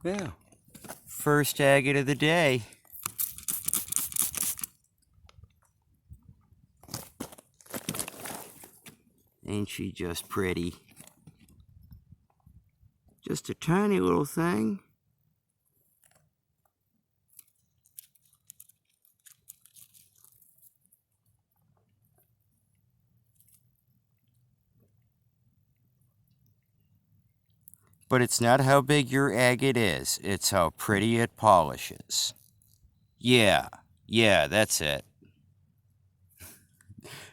Yeah. First agate of the day. Ain't she just pretty? Just a tiny little thing. But it's not how big your agate is, it's how pretty it polishes. Yeah, that's it.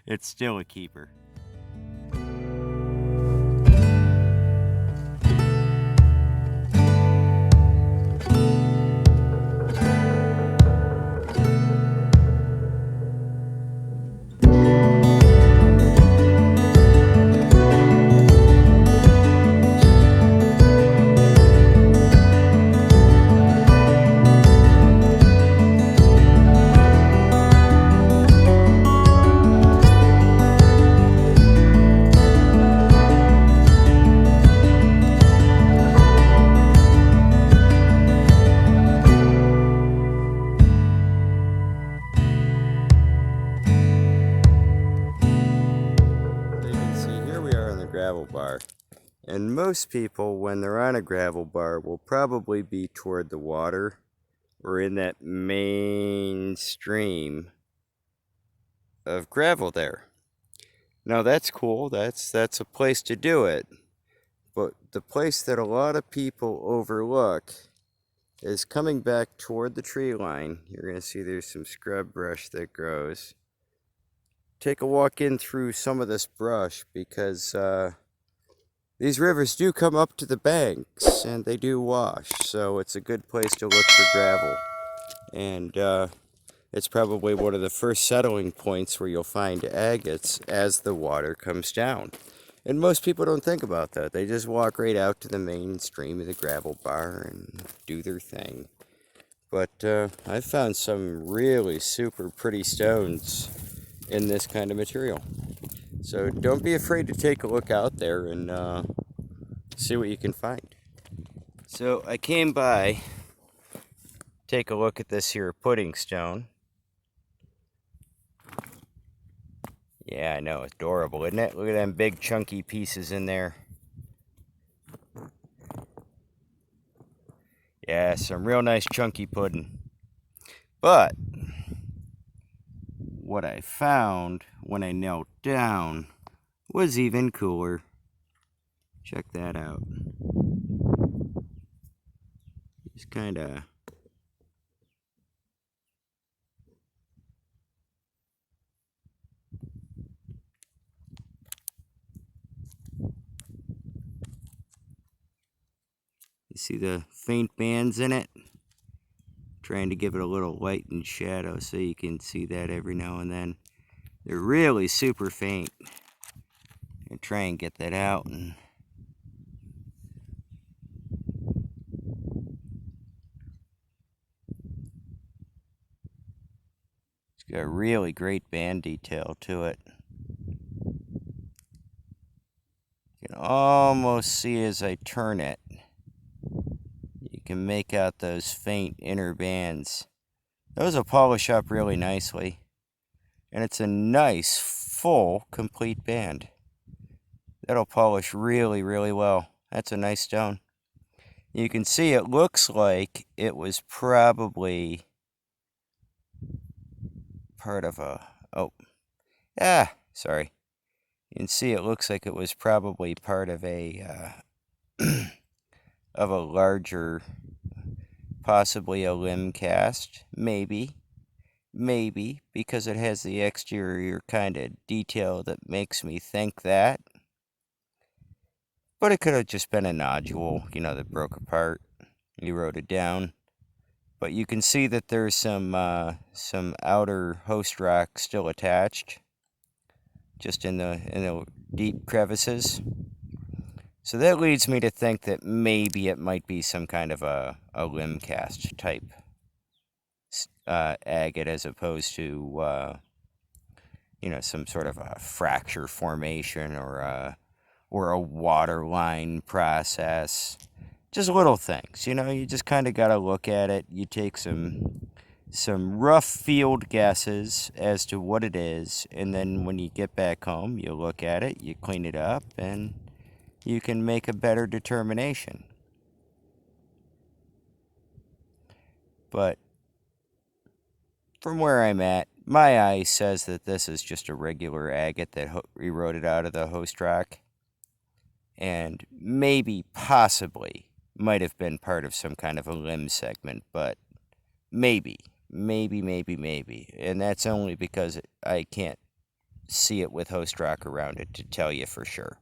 It's still a keeper. Gravel bar, and most people when they're on a gravel bar will probably be toward the water or in that main stream of gravel there. Now that's cool, that's a place to do it, but the place that a lot of people overlook is coming back toward the tree line. You're going to see there's some scrub brush that grows. Take a walk in through some of this brush because these rivers do come up to the banks and they do wash, so it's a good place to look for gravel. And it's probably one of the first settling points where you'll find agates as the water comes down. And most people don't think about that. They just walk right out to the main stream of the gravel bar and do their thing. But I've found some really super pretty stones in this kind of material. So don't be afraid to take a look out there and see what you can find. So I came by, take a look at this here pudding stone. Yeah, I know, it's adorable, isn't it? Look at them big chunky pieces in there. Yeah, some real nice chunky pudding. But what I found when I knelt down was even cooler. Check that out. Just kind of... You see the faint bands in it? Trying to give it a little light and shadow so you can see that every now and then. They're really super faint. And try and get that out. And it's got a really great band detail to it. You can almost see as I turn it. You can make out those faint inner bands. Those will polish up really nicely. And it's a nice, full, complete band. That'll polish really, really well. That's a nice stone. You can see it looks like it was probably part of a... sorry. You can see it looks like it was probably part of a of a larger, possibly a limb cast. Maybe, because it has the exterior kind of detail that makes me think that. But it could have just been a nodule, that broke apart. You wrote it down. But you can see that there's some outer host rock still attached, just in the deep crevices. So that leads me to think that maybe it might be some kind of a limb cast type agate, as opposed to some sort of a fracture formation or a water line process. just little things, you know, you just kind of got to look at it. You take some rough field guesses as to what it is, and then when you get back home, you look at it, you clean it up, and you can make a better determination. But from where I'm at, my eye says that this is just a regular agate that eroded out of the host rock, and maybe, possibly, might have been part of some kind of a limb segment, but maybe. And that's only because I can't see it with host rock around it to tell you for sure.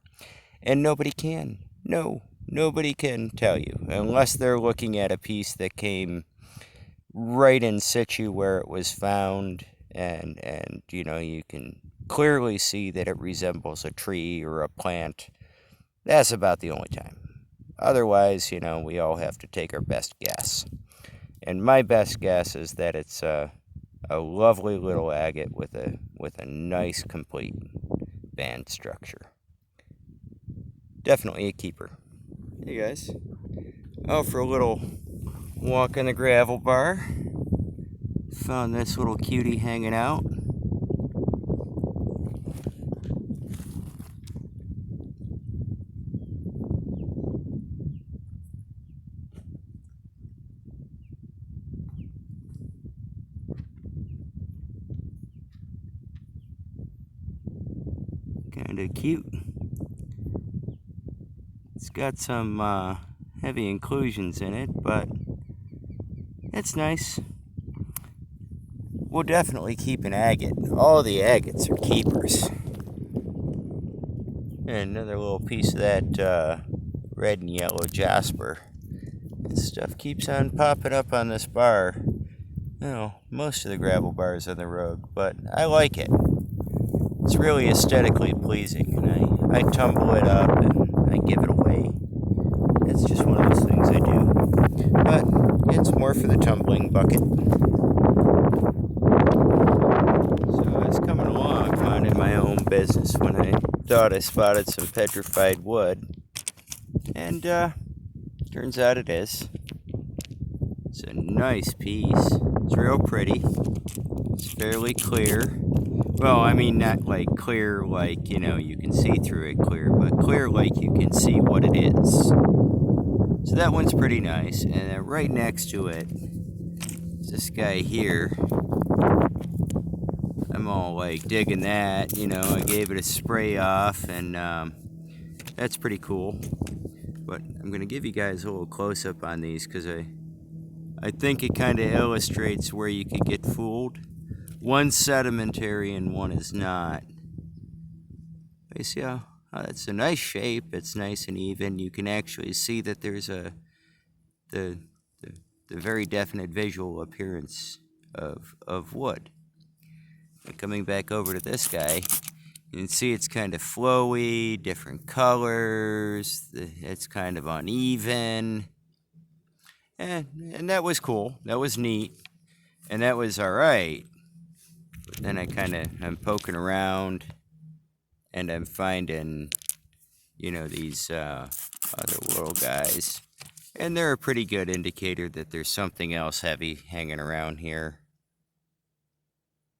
And nobody can. No, nobody can tell you unless they're looking at a piece that came right in situ where it was found, and you know, you can clearly see that it resembles a tree or a plant. That's about the only time. Otherwise, you know, we all have to take our best guess. And my best guess is that it's a lovely little agate with a nice complete band structure. Definitely a keeper. Hey guys, out for a little walk in the gravel bar. Found this little cutie hanging out. Kinda cute. It's got some heavy inclusions in it, but it's nice. We'll definitely keep an agate. All the agates are keepers. And another little piece of that red and yellow jasper. This stuff keeps on popping up on this bar. You know, most of the gravel bars on the road, but I like it. It's really aesthetically pleasing, and I tumble it up and I give it away. It's just one of those things I do. But it's more for the tumbling bucket. So I was coming along, minding my own business, when I thought I spotted some petrified wood. And turns out it is. It's a nice piece. It's real pretty. It's fairly clear. Well, I mean, not like clear like, you know, you can see through it clear, but clear like you can see what it is. So that one's pretty nice. And then right next to it is this guy here. I'm all like digging that, you know, I gave it a spray off, and that's pretty cool. But I'm going to give you guys a little close-up on these because I think it kind of illustrates where you could get fooled. One's sedimentary and one is not. You see how it's a nice shape. It's nice and even. You can actually see that there's the very definite visual appearance of wood. And coming back over to this guy, you can see it's kind of flowy, different colors. It's kind of uneven. And that was cool. That was neat. And that was all right. But then I'm poking around, and I'm finding, you know, these other little guys. And they're a pretty good indicator that there's something else heavy hanging around here.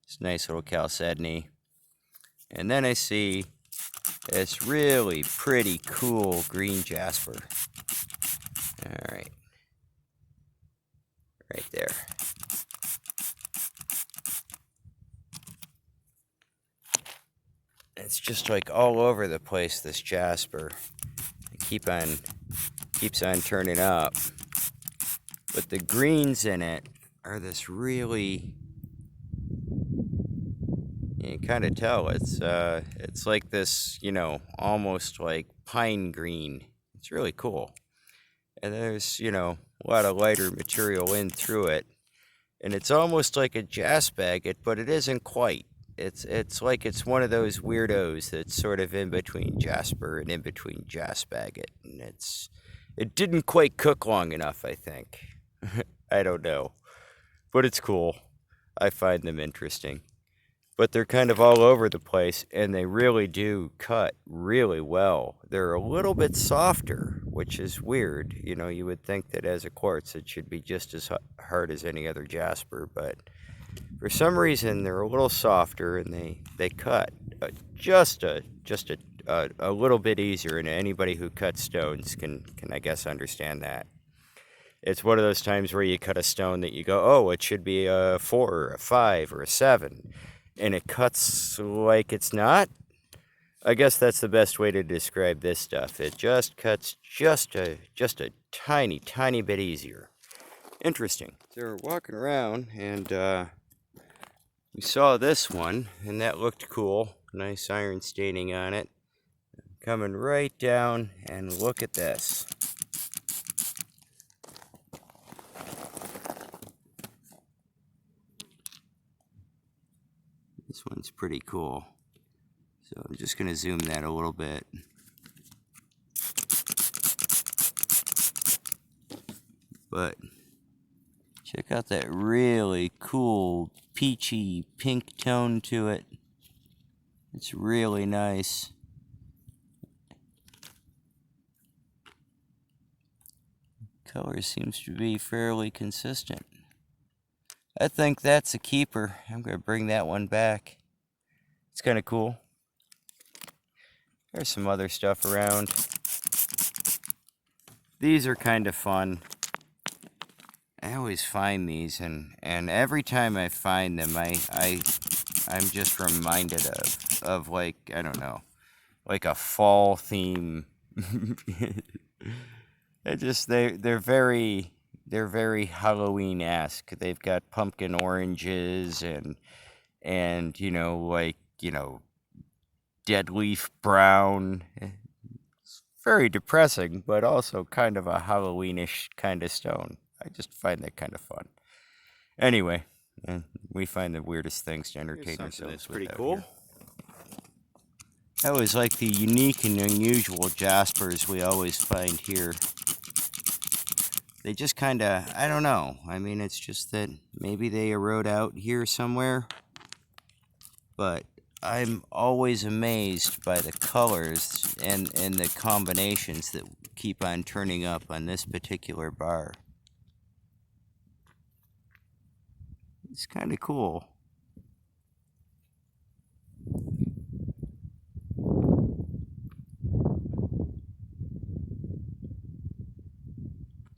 This nice little chalcedony. And then I see this really pretty cool green jasper. All right. Right there. It's just like all over the place, this jasper. It keeps on turning up. But the greens in it are this really, you can kind of tell it's like this, you know, almost like pine green. It's really cool. And there's, you know, a lot of lighter material in through it. And it's almost like a jasper agate, but it isn't quite. It's like it's one of those weirdos that's sort of in between jasper and in between jasper agate. And it didn't quite cook long enough, I think. I don't know. But it's cool. I find them interesting. But but they're kind of all over the place, and they really do cut really well. They're a little bit softer, which is weird. You know, you would think that as a quartz it should be just as hard as any other jasper, but for some reason they're a little softer, and they cut just a little bit easier, and anybody who cuts stones can I guess understand that. It's one of those times where you cut a stone that you go, oh, it should be a 4 or a 5 or a 7, and it cuts like it's not. I guess that's the best way to describe this stuff. It just cuts just a tiny bit easier. Interesting. So we're walking around, and we saw this one, and that looked cool. Nice iron staining on it. Coming right down, and look at this. This one's pretty cool. So I'm just going to zoom that a little bit. But check out that really cool peachy pink tone to it. It's really nice. Color seems to be fairly consistent. I think that's a keeper. I'm going to bring that one back. It's kind of cool. There's some other stuff around. These are kind of fun. I always find these, and every time I find them, I'm just reminded of like, I don't know, like a fall theme. They're very Halloween-esque. They've got pumpkin oranges and you know, like, you know, dead leaf brown. It's very depressing, but also kind of a Halloweenish kind of stone. I just find that kind of fun. Anyway, we find the weirdest things to entertain ourselves with. Pretty cool. Here. I always like the unique and unusual jaspers we always find here. They just kind of, I don't know. I mean, it's just that maybe they erode out here somewhere. But I'm always amazed by the colors and the combinations that keep on turning up on this particular bar. It's kind of cool.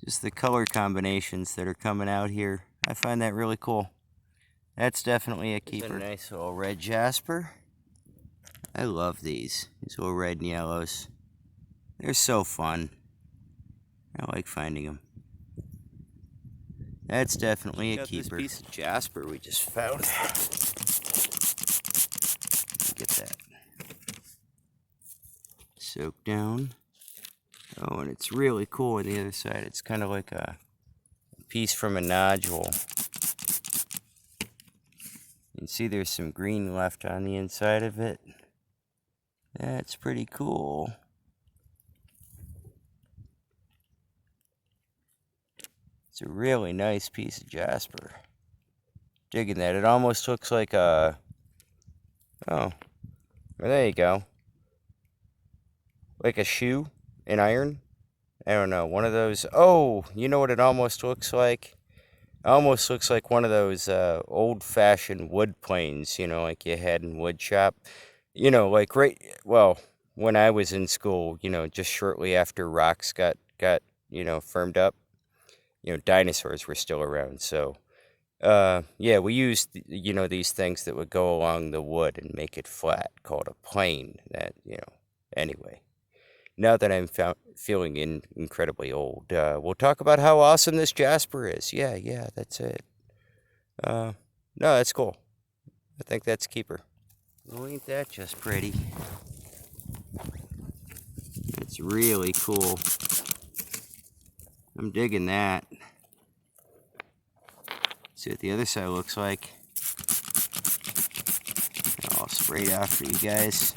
Just the color combinations that are coming out here. I find that really cool. That's definitely a keeper. A nice little red jasper. I love these little red and yellows. They're so fun. I like finding them. That's definitely a keeper. This piece of jasper we just found. Get that soaked down. Oh, and it's really cool on the other side. It's kind of like a piece from a nodule. You can see there's some green left on the inside of it. That's pretty cool. It's a really nice piece of jasper. Digging that. It almost looks like a... Oh, well, there you go. Like a shoe in iron. I don't know, one of those. Oh, you know what it almost looks like? It almost looks like one of those old-fashioned wood planes, you know, like you had in wood shop. You know, like well, when I was in school, you know, just shortly after rocks got you know, firmed up, you know, dinosaurs were still around. So, yeah, we used, you know, these things that would go along the wood and make it flat, called a plane. That, you know, anyway. Now that I'm feeling incredibly old, we'll talk about how awesome this jasper is. Yeah, that's it. No, that's cool. I think that's a keeper. Well, ain't that just pretty? It's really cool. I'm digging that. See what the other side looks like. I'll spray it off for you guys.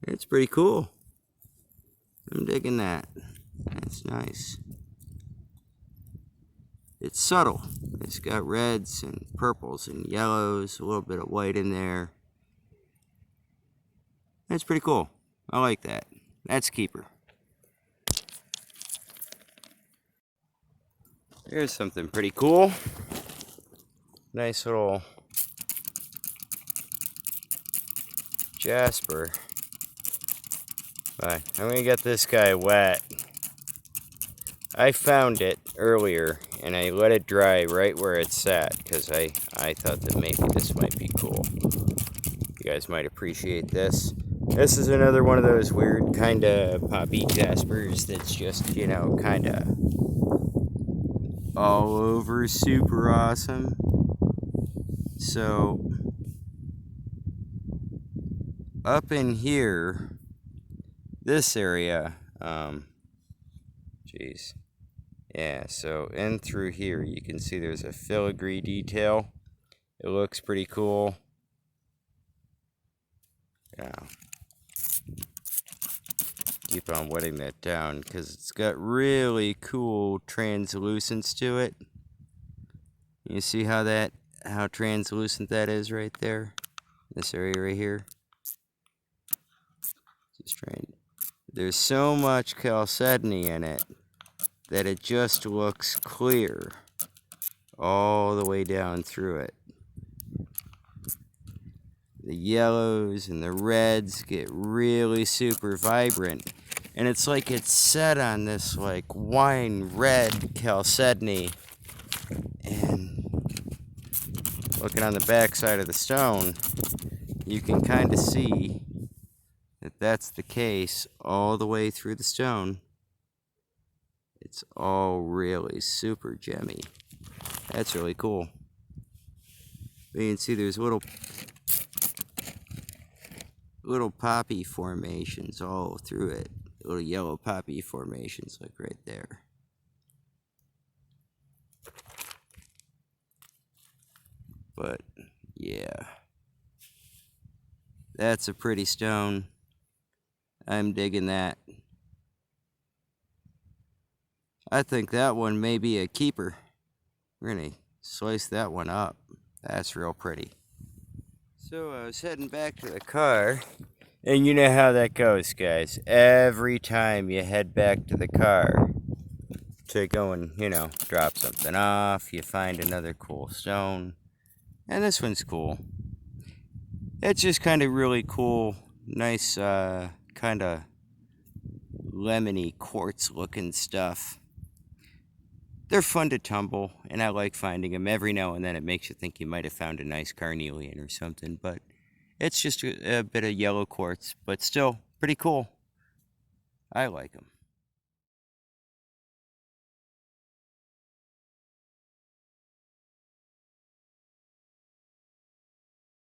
It's pretty cool. I'm digging that. That's nice. It's subtle. It's got reds and purples and yellows, a little bit of white in there. That's pretty cool. I like that. That's a keeper. Here's something pretty cool. Nice little jasper. But I'm gonna get this guy wet. I found it earlier and I let it dry right where it sat because I thought that maybe this might be cool. You guys might appreciate this. This is another one of those weird kind of poppy jaspers that's just, you know, kind of all over super awesome. So up in here, this area, geez. Yeah, so in through here, you can see there's a filigree detail. It looks pretty cool. Yeah. Keep on wetting that down because it's got really cool translucence to it. You see how translucent that is right there? This area right here. Just trying. There's so much chalcedony in it that it just looks clear all the way down through it. The yellows and the reds get really super vibrant, and it's like it's set on this like wine red chalcedony. And looking on the back side of the stone, you can kind of see that that's the case all the way through the stone. It's all really super gemmy. That's really cool. But you can see there's little poppy formations all through it. Little yellow poppy formations like right there. But yeah, that's a pretty stone. I'm digging that. I think that one may be a keeper. We're gonna slice that one up. That's real pretty. So I was heading back to the car, and you know how that goes, guys. Every time you head back to the car to go and, you know, drop something off, you find another cool stone. And this one's cool. It's just kind of really cool, nice, kind of lemony quartz looking stuff. They're fun to tumble, and I like finding them. Every now and then it makes you think you might have found a nice carnelian or something, but it's just a bit of yellow quartz, but still pretty cool. I like them.